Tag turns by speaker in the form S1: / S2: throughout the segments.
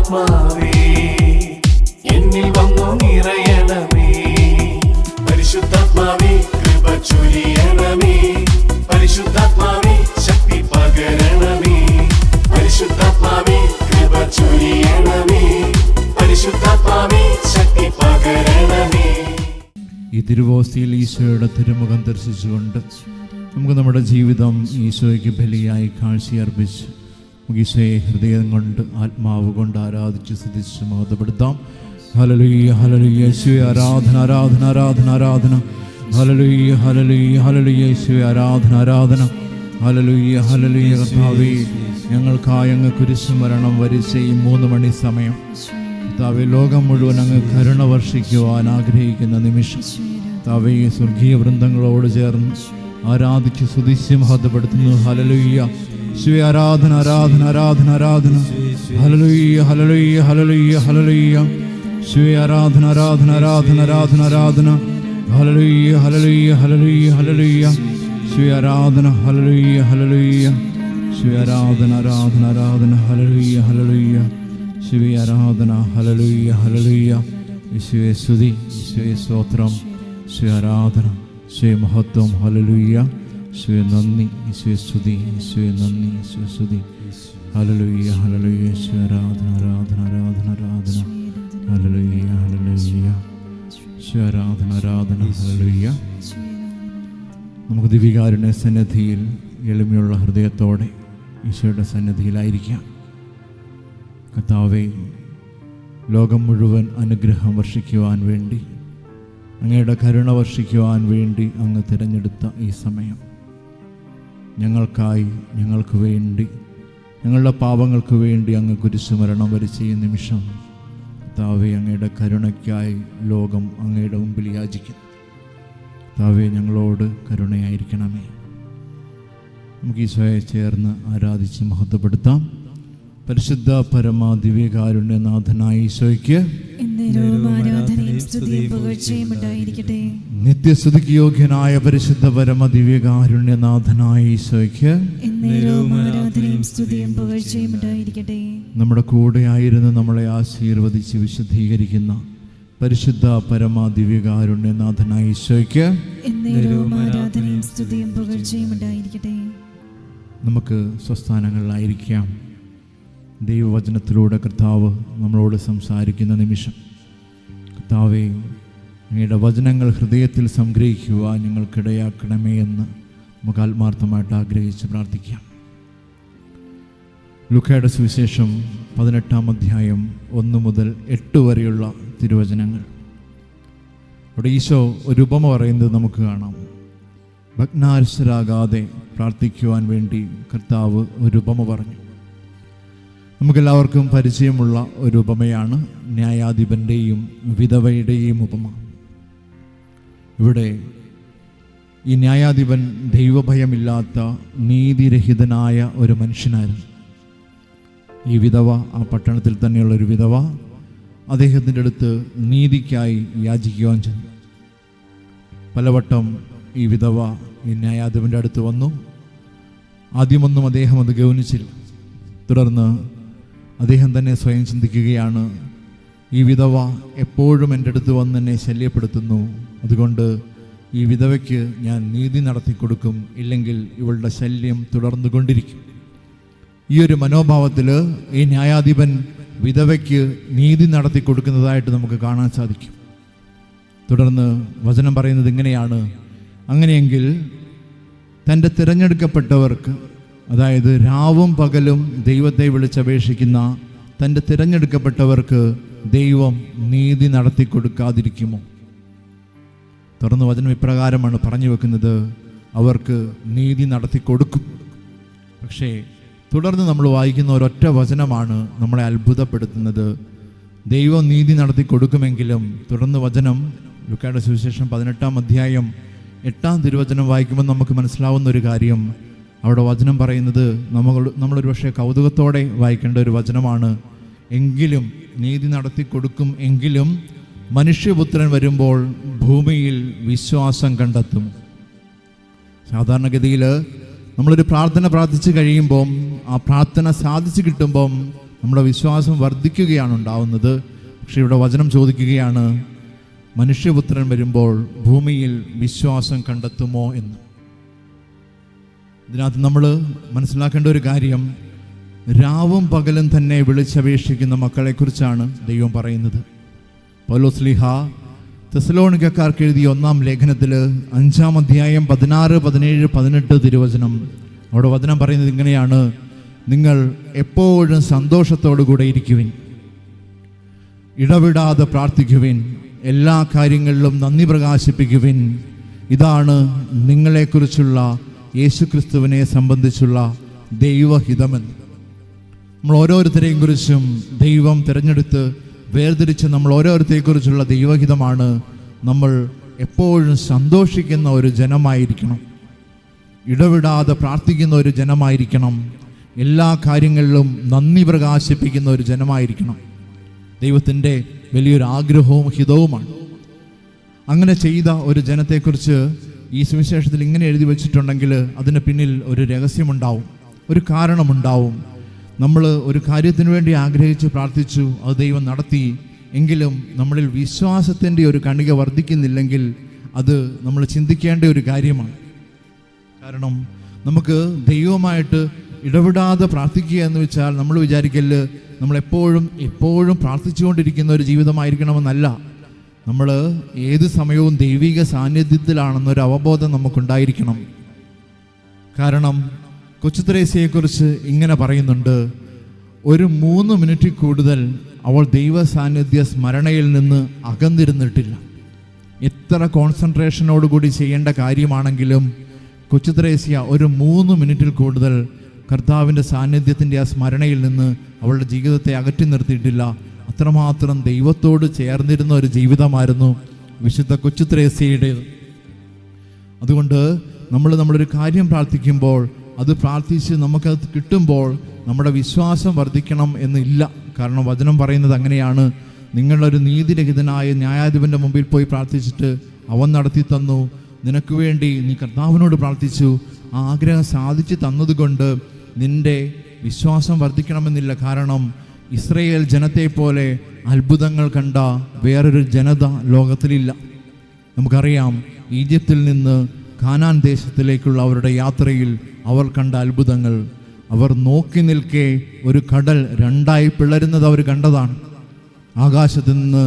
S1: പരിശുദ്ധാത്മാവേ എന്നിൽ വന്നു നിറയണമേ. പരിശുദ്ധാത്മാവേ കൃപ ചൊരിയണമേ. പരിശുദ്ധാത്മാവേ ശക്തി പകരണമേ. പരിശുദ്ധാത്മാവേ കൃപ ചൊരിയണമേ. പരിശുദ്ധാത്മാവേ ശക്തി പകരണമേ.
S2: ഈ തിരുവോസ്തിയിൽ ഈശോയുടെ തിരുമുഖം ദർശിച്ചുകൊണ്ട് നമുക്ക് നമ്മുടെ ജീവിതം ഈശോയ്ക്ക് ബലിയായി കാഴ്ചയർപ്പിച്ച് നമുക്ക് ഈശോയെ ഹൃദയം കൊണ്ട് ആത്മാവ് കൊണ്ട് ആരാധിച്ച് സ്തുതിച്ച് മഹത്വപ്പെടുത്താം. ഹല്ലേലൂയ ഹല്ലേലൂയ യേശുവേ ആരാധന ആരാധന ആരാധന ആരാധന. ഹല്ലേലൂയ ഹല്ലേലൂയ ഹല്ലേലൂയ യേശുവേ ആരാധന ആരാധന. ഹല്ലേലൂയ ഹല്ലേലൂയ കർത്താവേ, ഞങ്ങൾക്കായി അങ്ങ് കുരിശുമരണം വരിച്ച ഈ 3 മണി സമയം കർത്താവേ, ലോകം മുഴുവൻ അങ്ങ് കരുണ വർഷിക്കുവാൻ ആഗ്രഹിക്കുന്ന നിമിഷം കർത്താവേ, സ്വർഗീയ വൃന്ദങ്ങളോട് ചേർന്ന് ആരാധിച്ച് സ്തുതിച്ച് മഹത്വപ്പെടുത്തുന്നു. ഹല്ലേലൂയ യേശുവേ ആരാധന ആരാധന ആരാധന ആരാധന. ഹല്ലേലൂയ ഹല്ലേലൂയ ഹല്ലേലൂയ ഹല്ലേലൂയ യേശുവേ ആരാധന ആരാധന ആരാധന ആരാധന ആരാധന. ഹല്ലേലൂയ ഹല്ലേലൂയ ഹല്ലേലൂയ ഹല്ലേലൂയ യേശുവേ ആരാധന. ഹല്ലേലൂയ ഹല്ലേലൂയ യേശുവേ ആരാധന ആരാധന ആരാധന. ഹല്ലേലൂയ ഹല്ലേലൂയ യേശുവേ ആരാധന. ഹല്ലേലൂയ ഹല്ലേലൂയ യേശുവേ സ്തുതി, യേശുവേ സ്തോത്രം, യേശുവേ ആരാധന, യേശുവേ മഹത്വം. ഹല്ലേലൂയ യേശുവേ നന്ദി, യേശുവേ സ്തുതി, യേശുവേ നന്ദി, യേശുവേ സ്തുതി. ഹല്ലേലൂയ ഹല്ലേലൂയ യേശുവേ ആരാധന ആരാധന ആരാധന ആരാധന. ഹല്ലേലൂയ ഹല്ലേലൂയ യേശുവേ ആരാധന ആരാധന. ഹല്ലേലൂയ. നമുക്ക് ദിവ്യകാരുണ്യ സന്നിധിയിൽ എളിമയുള്ള ഹൃദയത്തോടെ ഈശോയുടെ സന്നിധിയിലായിരിക്കാം. കർത്താവേ, ലോകം മുഴുവൻ അനുഗ്രഹം വർഷിക്കുവാൻ വേണ്ടി, അങ്ങയുടെ കരുണ വർഷിക്കുവാൻ വേണ്ടി അങ്ങ് തിരഞ്ഞെടുത്ത ഈ സമയം ഞങ്ങൾക്കായി, ഞങ്ങൾക്ക് വേണ്ടി, ഞങ്ങളുടെ പാപങ്ങൾക്ക് വേണ്ടി അങ്ങ് കുരിശുമരണം വരിച്ച ഈ നിമിഷം കർത്താവേ, അങ്ങയുടെ കരുണയ്ക്കായി ലോകം അങ്ങയുടെ മുമ്പിൽ യാചിക്കുന്നു. കർത്താവേ, ഞങ്ങളോട് കരുണയായിരിക്കണമേ. നമുക്ക് ഈശോയെ ചേർന്ന് ആരാധിച്ച് മഹത്വപ്പെടുത്താം. പരിശുദ്ധ പരമ ദിവ്യകാരുണ്യനാഥനായ ഈശോയ്ക്ക് നിത്യസ്തുതിക്ക് യോഗ്യനായ പരിശുദ്ധ പരമ ദിവ്യകാരുണ്യനാഥനായ ഈശോയ്ക്ക് നമ്മുടെ കൂടെയായിരുന്നു നമ്മളെ ആശീർവദിച്ച് വിശുദ്ധീകരിക്കുന്ന പരിശുദ്ധ പരമ ദിവ്യകാരുണ്യനാഥനായ ഈശോയ്ക്ക് നമുക്ക് സ്വസ്ഥാനങ്ങളിലായിരിക്കാം. ദൈവവചനത്തിലൂടെ കർത്താവ് നമ്മളോട് സംസാരിക്കുന്ന നിമിഷം കർത്താവേ, അങ്ങയുടെ വചനങ്ങൾ ഹൃദയത്തിൽ സംഗ്രഹിക്കുവാൻ ഞങ്ങൾക്കിടയാക്കണമേ എന്ന് നമുക്ക് ആത്മാർത്ഥമായിട്ട് ആഗ്രഹിച്ച് പ്രാർത്ഥിക്കാം. ലൂക്കയുടെ സുവിശേഷം 18-ാം അധ്യായം 1 മുതൽ 8 വരെയുള്ള തിരുവചനങ്ങൾ. അവിടെ ഈശോ ഒരു ഉപമ പറയുന്നത് നമുക്ക് കാണാം. ഭഗ്നാശരാകാതെ പ്രാർത്ഥിക്കുവാൻ വേണ്ടി കർത്താവ് ഒരു ഉപമ പറഞ്ഞു. നമുക്കെല്ലാവർക്കും പരിചയമുള്ള ഒരു ഉപമയാണ് ന്യായാധിപൻ്റെയും വിധവയുടെയും ഉപമ. ഇവിടെ ഈ ന്യായാധിപൻ ദൈവഭയമില്ലാത്ത നീതിരഹിതനായ ഒരു മനുഷ്യനായിരുന്നു. ഈ വിധവ, ആ പട്ടണത്തിൽ തന്നെയുള്ളൊരു വിധവ, അദ്ദേഹത്തിൻ്റെ അടുത്ത് നീതിക്കായി യാചിക്കുവാൻ ചെന്നു. പലവട്ടം ഈ വിധവ ഈ ന്യായാധിപൻ്റെ അടുത്ത് വന്നു. ആദ്യമൊന്നും അദ്ദേഹം അത് ഗൗനിച്ചില്ല. തുടർന്ന് അദ്ദേഹം തന്നെ സ്വയം ചിന്തിക്കുകയാണ്, ഈ വിധവ എപ്പോഴും എൻ്റെ അടുത്ത് വന്ന് എന്നെ ശല്യപ്പെടുത്തുന്നു, അതുകൊണ്ട് ഈ വിധവയ്ക്ക് ഞാൻ നീതി നടത്തി കൊടുക്കും, ഇല്ലെങ്കിൽ ഇവളുടെ ശല്യം തുടർന്നുകൊണ്ടിരിക്കും. ഈ ഒരു മനോഭാവത്തിൽ ഈ ന്യായാധിപൻ വിധവയ്ക്ക് നീതി നടത്തി കൊടുക്കുന്നതായിട്ട് നമുക്ക് കാണാൻ സാധിക്കും. തുടർന്ന് വചനം പറയുന്നത് ഇങ്ങനെയാണ്: അങ്ങനെയെങ്കിൽ തൻ്റെ തിരഞ്ഞെടുക്കപ്പെട്ടവർക്ക്, അതായത് രാവും പകലും ദൈവത്തെ വിളിച്ചപേക്ഷിക്കുന്ന തൻ്റെ തിരഞ്ഞെടുക്കപ്പെട്ടവർക്ക് ദൈവം നീതി നടത്തി കൊടുക്കാതിരിക്കുമോ? തുറന്ന് വചനം ഇപ്രകാരമാണ് പറഞ്ഞു വെക്കുന്നത്: അവർക്ക് നീതി നടത്തി കൊടുക്കും. പക്ഷേ തുടർന്ന് നമ്മൾ വായിക്കുന്ന ഒരൊറ്റ വചനമാണ് നമ്മളെ അത്ഭുതപ്പെടുത്തുന്നത്. ദൈവം നീതി നടത്തി കൊടുക്കുമെങ്കിലും തുടർന്ന് വചനം ലൂക്കയുടെ സുവിശേഷം 18-ാം അധ്യായം 8-ാം തിരുവചനം വായിക്കുമ്പോൾ നമുക്ക് മനസ്സിലാവുന്ന ഒരു കാര്യം, അവിടെ വചനം പറയുന്നത് നമ്മളൊരു പക്ഷേ കൗതുകത്തോടെ വായിക്കേണ്ട ഒരു വചനമാണ്. എങ്കിലും നീതി നടത്തി കൊടുക്കും, എങ്കിലും മനുഷ്യപുത്രൻ വരുമ്പോൾ ഭൂമിയിൽ വിശ്വാസം കണ്ടെത്തും. സാധാരണഗതിയിൽ നമ്മളൊരു പ്രാർത്ഥന പ്രാർത്ഥിച്ച് കഴിയുമ്പം, ആ പ്രാർത്ഥന സാധിച്ചു കിട്ടുമ്പം നമ്മുടെ വിശ്വാസം വർദ്ധിക്കുകയാണ് ഉണ്ടാവുന്നത്. പക്ഷെ ഇവിടെ വചനം ചോദിക്കുകയാണ്, മനുഷ്യപുത്രൻ വരുമ്പോൾ ഭൂമിയിൽ വിശ്വാസം കണ്ടെത്തുമോ എന്ന്. ഇതിനകത്ത് നമ്മൾ മനസ്സിലാക്കേണ്ട ഒരു കാര്യം, രാവും പകലും തന്നെ വിളിച്ചപേക്ഷിക്കുന്ന മക്കളെക്കുറിച്ചാണ് ദൈവം പറയുന്നത്. പൗലോസ് ശ്ലീഹ തെസ്സലോനിക്കക്കാർക്ക് എഴുതിയ 1-ാം ലേഖനത്തിൽ 5-ാം അധ്യായം 16, 17, 18 തിരുവചനം, അവിടെ വചനം പറയുന്നത് ഇങ്ങനെയാണ്: നിങ്ങൾ എപ്പോഴും സന്തോഷത്തോടു കൂടെ ഇരിക്കുവിൻ, ഇടവിടാതെ പ്രാർത്ഥിക്കുവിൻ, എല്ലാ കാര്യങ്ങളിലും നന്ദി പ്രകാശിപ്പിക്കുവിൻ. ഇതാണ് നിങ്ങളെക്കുറിച്ചുള്ള യേശുക്രിസ്തുവിനെ സംബന്ധിച്ചുള്ള ദൈവഹിതമെന്ന്. നമ്മൾ ഓരോരുത്തരെയും കുറിച്ചും ദൈവം തിരഞ്ഞെടുത്ത് വേർതിരിച്ച് നമ്മൾ ഓരോരുത്തരെക്കുറിച്ചുള്ള ദൈവഹിതമാണ് നമ്മൾ എപ്പോഴും സന്തോഷിക്കുന്ന ഒരു ജനമായിരിക്കണം, ഇടവിടാതെ പ്രാർത്ഥിക്കുന്ന ഒരു ജനമായിരിക്കണം, എല്ലാ കാര്യങ്ങളിലും നന്ദി പ്രകാശിപ്പിക്കുന്ന ഒരു ജനമായിരിക്കണം. ദൈവത്തിൻ്റെ വലിയൊരു ആഗ്രഹവും ഹിതവുമാണ്. അങ്ങനെ ചെയ്ത ഒരു ജനത്തെക്കുറിച്ച് ഈ സുവിശേഷത്തിൽ ഇങ്ങനെ എഴുതി വച്ചിട്ടുണ്ടെങ്കിൽ അതിന് പിന്നിൽ ഒരു രഹസ്യമുണ്ടാവും, ഒരു കാരണമുണ്ടാവും. നമ്മൾ ഒരു കാര്യത്തിന് വേണ്ടി ആഗ്രഹിച്ച് പ്രാർത്ഥിച്ചു, അത് ദൈവം നടത്തി, എങ്കിലും നമ്മളിൽ വിശ്വാസത്തിൻ്റെ ഒരു കണിക വർദ്ധിക്കുന്നില്ലെങ്കിൽ അത് നമ്മൾ ചിന്തിക്കേണ്ട ഒരു കാര്യമാണ്. കാരണം നമുക്ക് ദൈവമായിട്ട് ഇടപെടാതെ പ്രാർത്ഥിക്കുക എന്ന് വെച്ചാൽ നമ്മൾ വിചാരിക്കല് നമ്മളെപ്പോഴും പ്രാർത്ഥിച്ചുകൊണ്ടിരിക്കുന്ന ഒരു ജീവിതമായിരിക്കണമെന്നല്ല. നമ്മൾ ഏത് സമയവും ദൈവിക സാന്നിധ്യത്തിലാണെന്നൊരു അവബോധം നമുക്കുണ്ടായിരിക്കണം. കാരണം കൊച്ചു ത്രേസ്യയെക്കുറിച്ച് ഇങ്ങനെ പറയുന്നുണ്ട്, ഒരു 3 മിനിറ്റിൽ കൂടുതൽ അവൾ ദൈവ സാന്നിധ്യ സ്മരണയിൽ നിന്ന് അകന്നിരുന്നിട്ടില്ല. എത്ര കോൺസെൻട്രേഷനോടുകൂടി ചെയ്യേണ്ട കാര്യമാണെങ്കിലും കൊച്ചു ത്രേസ്യ ഒരു 3 മിനിറ്റിൽ കൂടുതൽ കർത്താവിൻ്റെ സാന്നിധ്യത്തിൻ്റെ ആ സ്മരണയിൽ നിന്ന് അവളുടെ ജീവിതത്തെ അകറ്റി നിർത്തിയിട്ടില്ല. അത്രമാത്രം ദൈവത്തോട് ചേർന്നിരുന്ന ഒരു ജീവിതമായിരുന്നു വിശുദ്ധ കൊച്ചു ത്രേസ്യയുടേത്. അതുകൊണ്ട് നമ്മളൊരു കാര്യം പ്രാർത്ഥിക്കുമ്പോൾ, അത് പ്രാർത്ഥിച്ച് നമുക്കത് കിട്ടുമ്പോൾ നമ്മുടെ വിശ്വാസം വർദ്ധിക്കണം എന്നില്ല. കാരണം വചനം പറയുന്നത് അങ്ങനെയാണ്, നിങ്ങളൊരു നീതിരഹിതനായ ന്യായാധിപൻ്റെ മുമ്പിൽ പോയി പ്രാർത്ഥിച്ചിട്ട് അവൻ നടത്തി തന്നു, നിനക്ക് വേണ്ടി നീ കർത്താവിനോട് പ്രാർത്ഥിച്ചു, ആ ആഗ്രഹം സാധിച്ചു തന്നതുകൊണ്ട് നിൻ്റെ വിശ്വാസം വർദ്ധിക്കണമെന്നില്ല. കാരണം ഇസ്രയേൽ ജനത്തെ പോലെ അത്ഭുതങ്ങൾ കണ്ട വേറൊരു ജനത ലോകത്തിലില്ല. നമുക്കറിയാം, ഈജിപ്തിൽ നിന്ന് കാനാൻ ദേശത്തിലേക്കുള്ള അവരുടെ യാത്രയിൽ അവർ കണ്ട അത്ഭുതങ്ങൾ. അവർ നോക്കി നിൽക്കെ ഒരു കടൽ 2ആയി പിളരുന്നത് അവർ കണ്ടതാണ്. ആകാശത്ത് നിന്ന്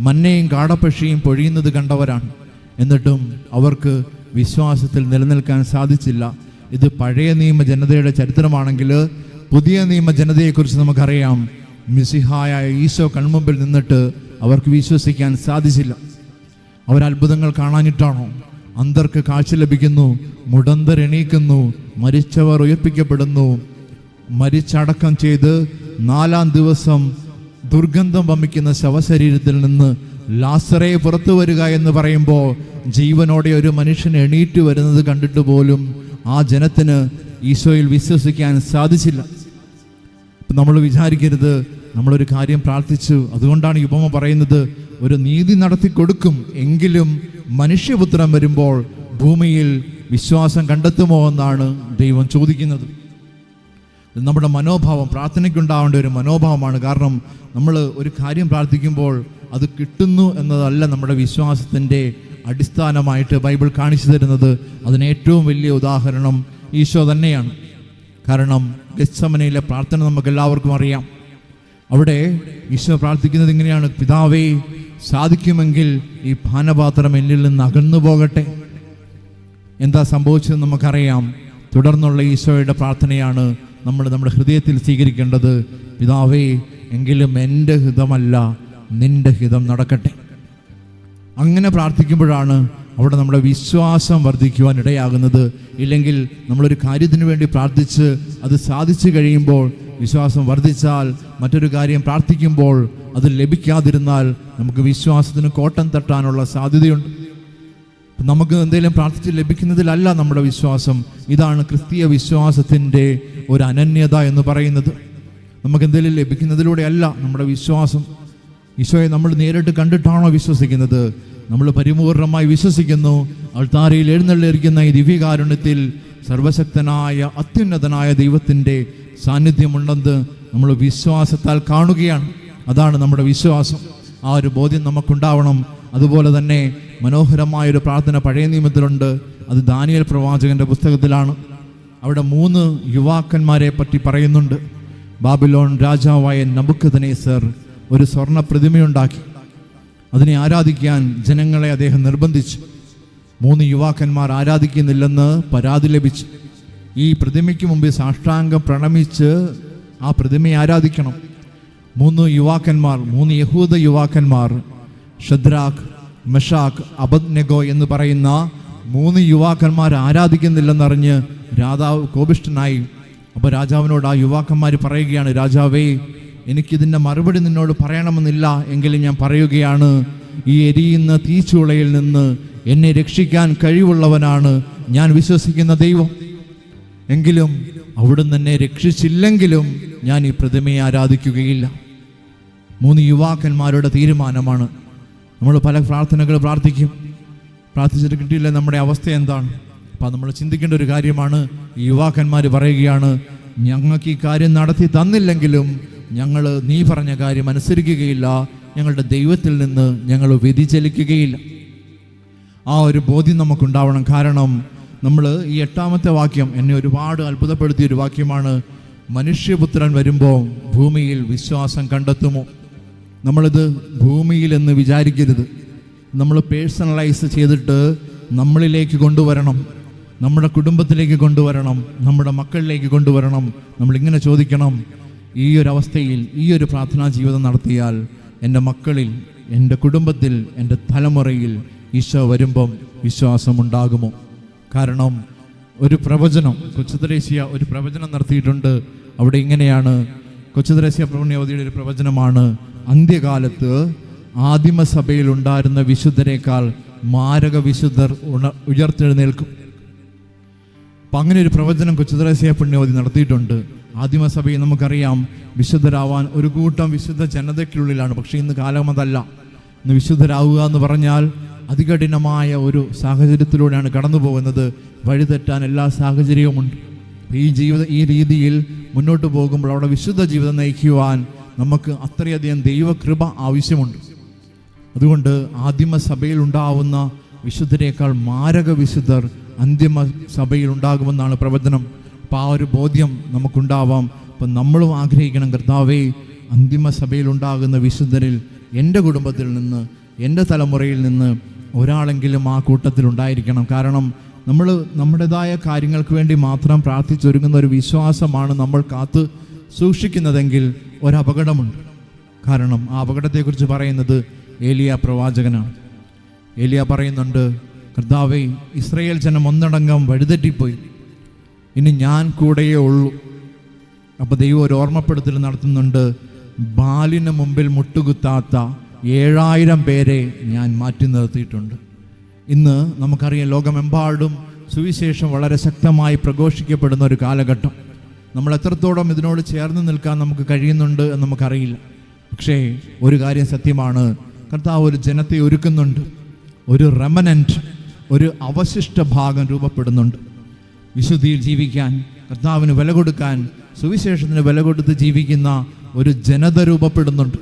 S2: മന്നയും കാടപ്പക്ഷിയും പൊഴിയുന്നത് കണ്ടവരാണ്. എന്നിട്ടും അവർക്ക് വിശ്വാസത്തിൽ നിലനിൽക്കാൻ സാധിച്ചില്ല. ഇത് പഴയ നിയമ ജനതയുടെ ചരിത്രമാണെങ്കിൽ പുതിയ നിയമ ജനതയെക്കുറിച്ച് നമുക്കറിയാം. മിശിഹായ ഈശോ കൺമുമ്പിൽ നിന്നിട്ട് അവർക്ക് വിശ്വസിക്കാൻ സാധിച്ചില്ല. അവരത്ഭുതങ്ങൾ കാണാനിട്ടാണോ? അന്ധർക്ക് കാഴ്ച ലഭിക്കുന്നു, മുടന്തരെണീക്കുന്നു, മരിച്ചവർ ഉയർപ്പിക്കപ്പെടുന്നു. മരിച്ചടക്കം ചെയ്ത് 4-ാം ദിവസം ദുർഗന്ധം വമിക്കുന്ന ശവശരീരത്തിൽ നിന്ന് ലാസറെ പുറത്തു വരിക എന്ന് പറയുമ്പോൾ ജീവനോടെ ഒരു മനുഷ്യൻ എണീറ്റ് വരുന്നത് കണ്ടിട്ട് പോലും ആ ജനത്തിന് ഈശോയിൽ വിശ്വസിക്കാൻ സാധിച്ചില്ല. നമ്മൾ വിചാരിക്കരുത്, നമ്മളൊരു കാര്യം പ്രാർത്ഥിച്ചു, അതുകൊണ്ടാണ് ഈ ഉപമ പറയുന്നത്, ഒരു നീതി നടത്തി കൊടുക്കും, എങ്കിലും മനുഷ്യപുത്രൻ വരുമ്പോൾ ഭൂമിയിൽ വിശ്വാസം കണ്ടെത്തുമോ എന്നാണ് ദൈവം ചോദിക്കുന്നത്. നമ്മുടെ മനോഭാവം, പ്രാർത്ഥനയ്ക്കുണ്ടാവേണ്ട ഒരു മനോഭാവമാണ്. കാരണം നമ്മൾ ഒരു കാര്യം പ്രാർത്ഥിക്കുമ്പോൾ അത് കിട്ടുന്നു എന്നതല്ല നമ്മുടെ വിശ്വാസത്തിൻ്റെ അടിസ്ഥാനമായിട്ട് ബൈബിൾ കാണിച്ചു തരുന്നത്. അതിന് ഏറ്റവും വലിയ ഉദാഹരണം ഈശോ തന്നെയാണ്. കാരണം ഗെത്സമനയിലെ പ്രാർത്ഥന നമുക്ക് എല്ലാവർക്കും അറിയാം. അവിടെ ഈശോ പ്രാർത്ഥിക്കുന്നത് ഇങ്ങനെയാണ്: പിതാവേ, സാധിക്കുമെങ്കിൽ ഈ പാനപാത്രം എന്നിൽ നിന്ന് അകന്നു പോകട്ടെ. എന്താ സംഭവിച്ചതെന്ന് നമുക്കറിയാം. തുടർന്നുള്ള ഈശോയുടെ പ്രാർത്ഥനയാണ് നമ്മുടെ ഹൃദയത്തിൽ സ്വീകരിക്കേണ്ടത്. പിതാവേ, എങ്കിലും എൻ്റെ ഹിതമല്ല നിൻ്റെ ഹിതം നടക്കട്ടെ. അങ്ങനെ പ്രാർത്ഥിക്കുമ്പോഴാണ് അവിടെ നമ്മുടെ വിശ്വാസം വർദ്ധിക്കുവാൻ ഇടയാകുന്നത്. ഇല്ലെങ്കിൽ നമ്മളൊരു കാര്യത്തിന് വേണ്ടി പ്രാർത്ഥിച്ച് അത് സാധിച്ചു കഴിയുമ്പോൾ, വിശ്വാസം വർദ്ധിച്ചാൽ, മറ്റൊരു കാര്യം പ്രാർത്ഥിക്കുമ്പോൾ അത് ലഭിക്കാതിരുന്നാൽ നമുക്ക് വിശ്വാസത്തിന് കോട്ടം തട്ടാനുള്ള സാധ്യതയുണ്ട്. നമുക്ക് എന്തെങ്കിലും പ്രാർത്ഥിച്ച് ലഭിക്കുന്നതിലല്ല നമ്മുടെ വിശ്വാസം. ഇതാണ് ക്രിസ്തീയ വിശ്വാസത്തിൻ്റെ ഒരു അനന്യത എന്ന് പറയുന്നത്. നമുക്ക് എന്തെങ്കിലും ലഭിക്കുന്നതിലൂടെയല്ല നമ്മുടെ വിശ്വാസം. ഈശോയെ നമ്മൾ നേരിട്ട് കണ്ടിട്ടാണോ വിശ്വസിക്കുന്നത്? നമ്മൾ പരിപൂർണമായി വിശ്വസിക്കുന്നു. അൾത്താരയിൽ എഴുന്നള്ളിയിരിക്കുന്ന ഈ ദിവ്യകാരുണ്യത്തിൽ സർവശക്തനായ അത്യുന്നതനായ ദൈവത്തിൻ്റെ സാന്നിധ്യമുണ്ടെന്ന് നമ്മൾ വിശ്വാസത്താൽ കാണുകയാണ്. അതാണ് നമ്മുടെ വിശ്വാസം. ആ ഒരു ബോധ്യം നമുക്കുണ്ടാവണം. അതുപോലെ തന്നെ മനോഹരമായൊരു പ്രാർത്ഥന പഴയ നിയമത്തിലുണ്ട്. അത് ദാനിയേൽ പ്രവാചകന്റെ പുസ്തകത്തിലാണ്. അവിടെ 3 യുവാക്കന്മാരെ പറ്റി പറയുന്നുണ്ട്. ബാബിലോൺ രാജാവായ നബൂഖദ്നേസർ ഒരു സ്വർണ്ണ പ്രതിമയുണ്ടാക്കി. അതിനെ ആരാധിക്കാൻ ജനങ്ങളെ അദ്ദേഹം നിർബന്ധിച്ചു. 3 യുവാക്കന്മാർ ആരാധിക്കുന്നില്ലെന്ന് പരാതി ലഭിച്ചു. ഈ പ്രതിമയ്ക്ക് മുമ്പിൽ സാഷ്ടാംഗം പ്രണമിച്ച് ആ പ്രതിമയെ ആരാധിക്കണം. 3 യുവാക്കന്മാർ, 3 യഹൂദ യുവാക്കന്മാർ, ഷദ്രാഖ്, മെഷാഖ്, അബദ്നെഗോ എന്ന് പറയുന്ന 3 യുവാക്കന്മാർ ആരാധിക്കുന്നില്ലെന്നറിഞ്ഞ് രാജാവ് കോപിഷ്ഠനായി. അപ്പോൾ രാജാവിനോട് ആ യുവാക്കന്മാർ പറയുകയാണ്, രാജാവേ, എനിക്കിതിൻ്റെ മറുപടി നിന്നോട് പറയണമെന്നില്ല, എങ്കിലും ഞാൻ പറയുകയാണ്, ഈ എരിയുന്ന തീച്ചൂളയിൽ നിന്ന് എന്നെ രക്ഷിക്കാൻ കഴിവുള്ളവനാണ് ഞാൻ വിശ്വസിക്കുന്ന ദൈവം. എങ്കിലും അവിടുന്ന് എന്നെ രക്ഷിച്ചില്ലെങ്കിലും ഞാൻ ഈ പ്രതിമയെ ആരാധിക്കുകയില്ല. 3 യുവാക്കന്മാരുടെ തീരുമാനമാണ്. നമ്മൾ പല പ്രാർത്ഥനകൾ പ്രാർത്ഥിച്ചിട്ട് കിട്ടിയില്ല. നമ്മുടെ അവസ്ഥ എന്താണ്? അപ്പം നമ്മൾ ചിന്തിക്കേണ്ട ഒരു കാര്യമാണ്. ഈ യുവാക്കന്മാർ പറയുകയാണ്, ഞങ്ങൾക്ക് ഈ കാര്യം നടത്തി തന്നില്ലെങ്കിലും ഞങ്ങൾ നീ പറഞ്ഞ കാര്യം അനുസരിക്കുകയില്ല, ഞങ്ങളുടെ ദൈവത്തിൽ നിന്ന് ഞങ്ങൾ വ്യതിചലിക്കുകയില്ല. ആ ഒരു ബോധ്യം നമുക്കുണ്ടാവണം. കാരണം നമ്മൾ ഈ 8ാമത്തെ വാക്യം എന്നെ ഒരുപാട് അത്ഭുതപ്പെടുത്തിയൊരു വാക്യമാണ്. മനുഷ്യപുത്രൻ വരുമ്പോൾ ഭൂമിയിൽ വിശ്വാസം കണ്ടെത്തുമോ? നമ്മളിത് ഭൂമിയിൽ എന്ന് വിചാരിക്കരുത്. നമ്മൾ പേഴ്സണലൈസ് ചെയ്തിട്ട് നമ്മളിലേക്ക് കൊണ്ടുവരണം, നമ്മുടെ കുടുംബത്തിലേക്ക് കൊണ്ടുവരണം, നമ്മുടെ മക്കളിലേക്ക് കൊണ്ടുവരണം. നമ്മളിങ്ങനെ ചോദിക്കണം, ഈ ഒരു അവസ്ഥയിൽ ഈ ഒരു പ്രാർത്ഥനാ ജീവിതം നടത്തിയാൽ എൻ്റെ മക്കളിൽ, എൻ്റെ കുടുംബത്തിൽ, എൻ്റെ തലമുറയിൽ ഈശോ വരുമ്പം വിശ്വാസമുണ്ടാകുമോ? കാരണം ഒരു പ്രവചനം കൊച്ചുത്രേസ്യ ഒരു പ്രവചനം നടത്തിയിട്ടുണ്ട്. അവിടെ ഇങ്ങനെയാണ്, കൊച്ചുത്രേസ്യ പുണ്യവതിയുടെ ഒരു പ്രവചനമാണ്, അന്ത്യകാലത്ത് ആദിമസഭയിൽ ഉണ്ടായിരുന്ന വിശുദ്ധരെക്കാൾ മാരക വിശുദ്ധർ ഉയർത്തെഴുന്നേൽക്കും. അപ്പം അങ്ങനെ ഒരു പ്രവചനം കൊച്ചുത്രേസ്യ പുണ്യവതി നടത്തിയിട്ടുണ്ട്. ആദിമസഭയിൽ നമുക്കറിയാം വിശുദ്ധരാവാൻ ഒരു കൂട്ടം വിശുദ്ധ ജനതയ്ക്കുള്ളിലാണ്. പക്ഷേ ഇന്ന് കാലം അതല്ല. ഇന്ന് വിശുദ്ധരാവുക എന്ന് പറഞ്ഞാൽ അതികഠിനമായ ഒരു സാഹചര്യത്തിലൂടെയാണ് കടന്നു പോകുന്നത്. വഴിതെറ്റാൻ എല്ലാ സാഹചര്യവുമുണ്ട്. ഈ രീതിയിൽ മുന്നോട്ട് പോകുമ്പോൾ അവിടെ വിശുദ്ധ ജീവിതം നയിക്കുവാൻ നമുക്ക് അത്രയധികം ദൈവകൃപ ആവശ്യമുണ്ട്. അതുകൊണ്ട് ആദിമസഭയിൽ ഉണ്ടാവുന്ന വിശുദ്ധരേക്കാൾ മാരക വിശുദ്ധർ അന്തിമ സഭയിൽ ഉണ്ടാകുമെന്നാണ് പ്രവചനം. അപ്പം ആ ഒരു ബോധ്യം നമുക്കുണ്ടാവാം. അപ്പം നമ്മളും ആഗ്രഹിക്കണം, കർത്താവേ, അന്തിമ സഭയിൽ ഉണ്ടാകുന്ന വിശുദ്ധരിൽ എൻ്റെ കുടുംബത്തിൽ നിന്ന്, എൻ്റെ തലമുറയിൽ നിന്ന് ഒരാളെങ്കിലും ആ കൂട്ടത്തിലുണ്ടായിരിക്കണം. കാരണം നമ്മൾ നമ്മുടേതായ കാര്യങ്ങൾക്ക് വേണ്ടി മാത്രം പ്രാർത്ഥിച്ചൊരുങ്ങുന്ന ഒരു വിശ്വാസമാണ് നമ്മൾ കാത്ത് സൂക്ഷിക്കുന്നതെങ്കിൽ ഒരപകടമുണ്ട്. കാരണം ആ അപകടത്തെക്കുറിച്ച് പറയുന്നത് ഏലിയ പ്രവാചകനാണ്. ഏലിയ പറയുന്നുണ്ട്, കർത്താവേ, ഇസ്രായേൽ ജനം ഒന്നടങ്കം വഴിതെറ്റിപ്പോയി, ഇനി ഞാൻ കൂടെയേ ഉള്ളൂ. അപ്പോൾ ദൈവം ഒരു ഓർമ്മപ്പെടുത്തൽ നടത്തുന്നുണ്ട്, ബാലിന് മുമ്പിൽ മുട്ടുകുത്താത്ത 7000 പേരെ ഞാൻ മാറ്റി നിർത്തിയിട്ടുണ്ട്. ഇന്ന് നമുക്കറിയാം, ലോകമെമ്പാടും സുവിശേഷം വളരെ ശക്തമായി പ്രഘോഷിക്കപ്പെടുന്ന ഒരു കാലഘട്ടം. നമ്മൾ എത്രത്തോളം ഇതിനോട് ചേർന്ന് നിൽക്കാൻ നമുക്ക് കഴിയുന്നുണ്ട് എന്ന് നമുക്കറിയില്ല. പക്ഷേ ഒരു കാര്യം സത്യമാണ്, കർത്താവ് ഒരു ജനത്തെ ഒരുക്കുന്നുണ്ട്. ഒരു റെമനന്റ്, ഒരു അവശിഷ്ട ഭാഗം രൂപപ്പെടുന്നുണ്ട്. വിശുദ്ധിയിൽ ജീവിക്കാൻ, കർത്താവിന് വില കൊടുക്കാൻ, സുവിശേഷത്തിന് വില കൊടുത്ത് ജീവിക്കുന്ന ഒരു ജനത രൂപപ്പെടുന്നുണ്ട്.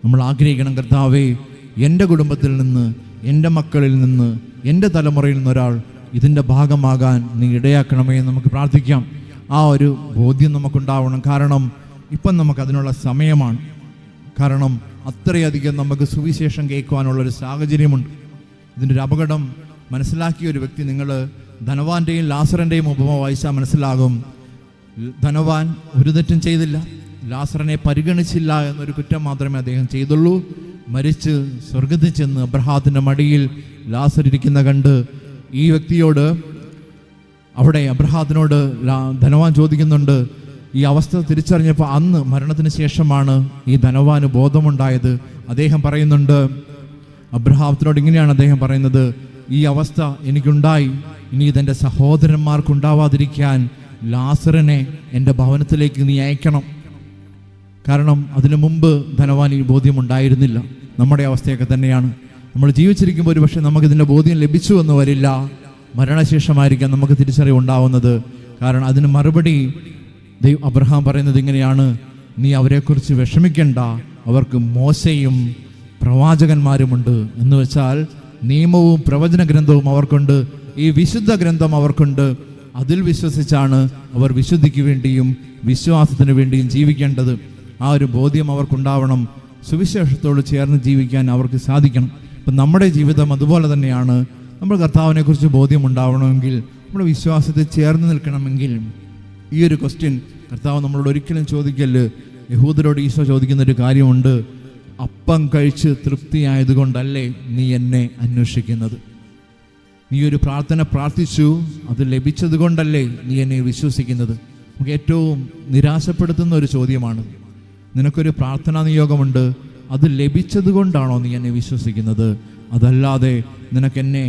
S2: നമ്മൾ ആഗ്രഹിക്കണം, കർത്താവേ, എൻ്റെ കുടുംബത്തിൽ നിന്ന്, എൻ്റെ മക്കളിൽ നിന്ന്, എൻ്റെ തലമുറയിൽ നിന്നൊരാൾ ഇതിൻ്റെ ഭാഗമാകാൻ നീ ഇടയാക്കണമേ എന്ന് നമുക്ക് പ്രാർത്ഥിക്കാം. ആ ഒരു ബോധ്യം നമുക്കുണ്ടാവണം. കാരണം ഇപ്പം നമുക്കതിനുള്ള സമയമാണ്. കാരണം അത്രയധികം നമുക്ക് സുവിശേഷം കേൾക്കുവാനുള്ളൊരു സാഹചര്യമുണ്ട്. ഇതിൻ്റെ ഒരു അപകടം മനസ്സിലാക്കിയ ഒരു വ്യക്തി, നിങ്ങൾ ധനവാന്റെയും ലാസറിൻ്റെയും ഉപമ വായിച്ചാൽ മനസ്സിലാകും. ധനവാൻ ഒരു തെറ്റും ചെയ്തില്ല, ലാസറിനെ പരിഗണിച്ചില്ല എന്നൊരു കുറ്റം മാത്രമേ അദ്ദേഹം ചെയ്തുള്ളൂ. മരിച്ച് സ്വർഗത്തിൽ ചെന്ന് അബ്രഹാത്തിൻ്റെ മടിയിൽ ലാസർ ഇരിക്കുന്ന കണ്ട് ഈ വ്യക്തിയോട്, അവിടെ അബ്രഹാത്തിനോട് ധനവാൻ ചോദിക്കുന്നുണ്ട്, ഈ അവസ്ഥ തിരിച്ചറിഞ്ഞപ്പോൾ അന്ന് മരണത്തിന് ശേഷമാണ് ഈ ധനവാന് ബോധമുണ്ടായത്. അദ്ദേഹം പറയുന്നുണ്ട്, അബ്രഹാത്തിനോട് ഇങ്ങനെയാണ് അദ്ദേഹം പറയുന്നത്, ഈ അവസ്ഥ എനിക്കുണ്ടായി, ഇനി ഇതെൻ്റെ സഹോദരന്മാർക്കുണ്ടാവാതിരിക്കാൻ ലാസറിനെ എൻ്റെ ഭവനത്തിലേക്ക് നീ അയക്കണം. കാരണം അതിനു മുമ്പ് ധനവാൻ ഈ ബോധ്യമുണ്ടായിരുന്നില്ല. നമ്മുടെ അവസ്ഥയൊക്കെ തന്നെയാണ്. നമ്മൾ ജീവിച്ചിരിക്കുമ്പോൾ ഒരു പക്ഷേ നമുക്കിതിൻ്റെ ബോധ്യം ലഭിച്ചു എന്ന് വരില്ല. മരണശേഷമായിരിക്കാം നമുക്ക് തിരിച്ചറിവ് ഉണ്ടാവുന്നത്. കാരണം അതിന് മറുപടി അബ്രഹാം പറയുന്നത് ഇങ്ങനെയാണ്, നീ അവരെക്കുറിച്ച് വിഷമിക്കണ്ട, അവർക്ക് മോശയും പ്രവാചകന്മാരുമുണ്ട്. എന്ന് വെച്ചാൽ നിയമവും പ്രവചന ഗ്രന്ഥവും അവർക്കുണ്ട്, ഈ വിശുദ്ധ ഗ്രന്ഥം അവർക്കുണ്ട്. അതിൽ വിശ്വസിച്ചാണ് അവർ വിശുദ്ധിക്ക് വേണ്ടിയും വിശ്വാസത്തിന് വേണ്ടിയും ജീവിക്കേണ്ടത്. ആ ഒരു ബോധ്യം അവർക്കുണ്ടാവണം. സുവിശേഷത്തോട് ചേർന്ന് ജീവിക്കാൻ അവർക്ക് സാധിക്കണം. ഇപ്പം നമ്മുടെ ജീവിതം അതുപോലെ തന്നെയാണ്. നമ്മൾ കർത്താവിനെ കുറിച്ച് ബോധ്യമുണ്ടാവണമെങ്കിൽ, നമ്മുടെ വിശ്വാസത്തിൽ ചേർന്ന് നിൽക്കണമെങ്കിൽ ഈ ഒരു ക്വസ്റ്റ്യൻ കർത്താവ് നമ്മളോട് ഒരിക്കലും ചോദിക്കല്ല്. യഹൂദരോട് ഈശോ ചോദിക്കുന്നൊരു കാര്യമുണ്ട്, അപ്പം കഴിച്ച് തൃപ്തിയായതുകൊണ്ടല്ലേ നീ എന്നെ അന്വേഷിക്കുന്നത്? നീ ഒരു പ്രാർത്ഥന പ്രാർത്ഥിച്ചു, അത് ലഭിച്ചത് കൊണ്ടല്ലേ നീ എന്നെ വിശ്വസിക്കുന്നത്? നമുക്ക് ഏറ്റവും നിരാശപ്പെടുത്തുന്ന ഒരു ചോദ്യമാണ്. നിനക്കൊരു പ്രാർത്ഥനാ നിയോഗമുണ്ട്, അത് ലഭിച്ചത് കൊണ്ടാണോ നീ എന്നെ വിശ്വസിക്കുന്നത്? അതല്ലാതെ നിനക്കെന്നെ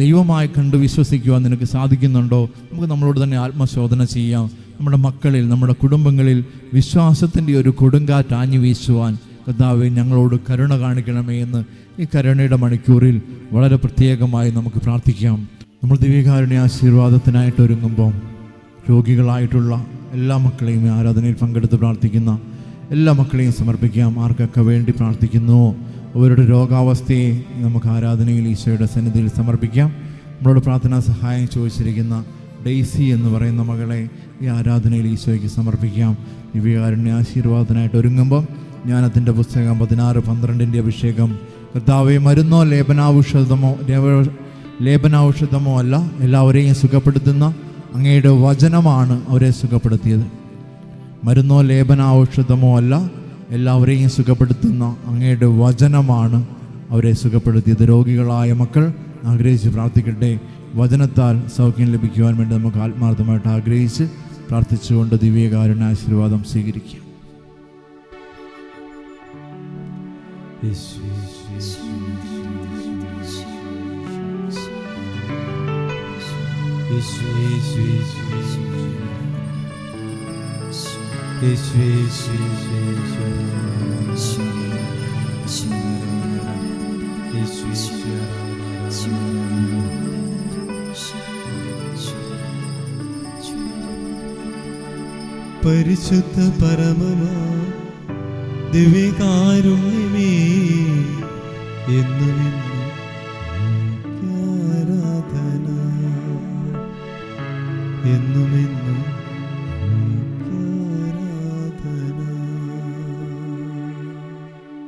S2: ദൈവമായി കണ്ട് വിശ്വസിക്കുവാൻ നിനക്ക് സാധിക്കുന്നുണ്ടോ? നമുക്ക് നമ്മളോട് തന്നെ ആത്മശോധന ചെയ്യാം. നമ്മുടെ മക്കളിൽ, നമ്മുടെ കുടുംബങ്ങളിൽ വിശ്വാസത്തിൻ്റെ ഒരു കൊടുങ്കാറ്റ് ആഞ്ഞു വീശുവാൻ കർത്താവേ ഞങ്ങളോട് കരുണ കാണിക്കണമേ എന്ന് ഈ കരുണയുടെ മണിക്കൂറിൽ വളരെ പ്രത്യേകമായി നമുക്ക് പ്രാർത്ഥിക്കാം. നമ്മൾ ദിവ്യകാരുണ്യ ആശീർവാദത്തിനായിട്ട് ഒരുങ്ങുമ്പോൾ രോഗികളായിട്ടുള്ള എല്ലാ മക്കളെയും, ആരാധനയിൽ പങ്കെടുത്ത് പ്രാർത്ഥിക്കുന്ന എല്ലാ മക്കളെയും സമർപ്പിക്കാം. ആർക്കൊക്കെ വേണ്ടി പ്രാർത്ഥിക്കുന്നുവോ അവരുടെ രോഗാവസ്ഥയെ നമുക്ക് ആരാധനയിൽ ഈശോയുടെ സന്നിധിയിൽ സമർപ്പിക്കാം. നമ്മളോട് പ്രാർത്ഥനാ സഹായം ചോദിച്ചിരിക്കുന്ന ഡെയ്സി എന്ന് പറയുന്ന മകളെ ഈ ആരാധനയിൽ ഈശോയ്ക്ക് സമർപ്പിക്കാം. ദിവ്യകാരുണ്യ ആശീർവാദത്തിനായിട്ട് ഒരുങ്ങുമ്പം ജ്ഞാനത്തിൻ്റെ പുസ്തകം 16:12 അഭിഷേകം. കർത്താവേ, മരുന്നോ ലേപനാഔഷധമോ അല്ല, എല്ലാവരെയും സുഖപ്പെടുത്തുന്ന അങ്ങയുടെ വചനമാണ് അവരെ സുഖപ്പെടുത്തിയത്. മരുന്നോ ലേപനാഔഷധമോ അല്ല, എല്ലാവരെയും സുഖപ്പെടുത്തുന്ന അങ്ങയുടെ വചനമാണ് അവരെ സുഖപ്പെടുത്തിയത്. രോഗികളായ മക്കൾ ആഗ്രഹിച്ച് പ്രാർത്ഥിക്കട്ടെ. വചനത്താൽ സൗഖ്യം ലഭിക്കുവാൻ വേണ്ടി നമുക്ക് ആത്മാർത്ഥമായിട്ട് ആഗ്രഹിച്ച് പ്രാർത്ഥിച്ചുകൊണ്ട് ദിവ്യകാരുണ്യ ആശീർവാദം സ്വീകരിക്കാം.
S3: പരിശുദ്ധ പരമമാ ദിവ്യകാരുണ്യമേ, എന്നും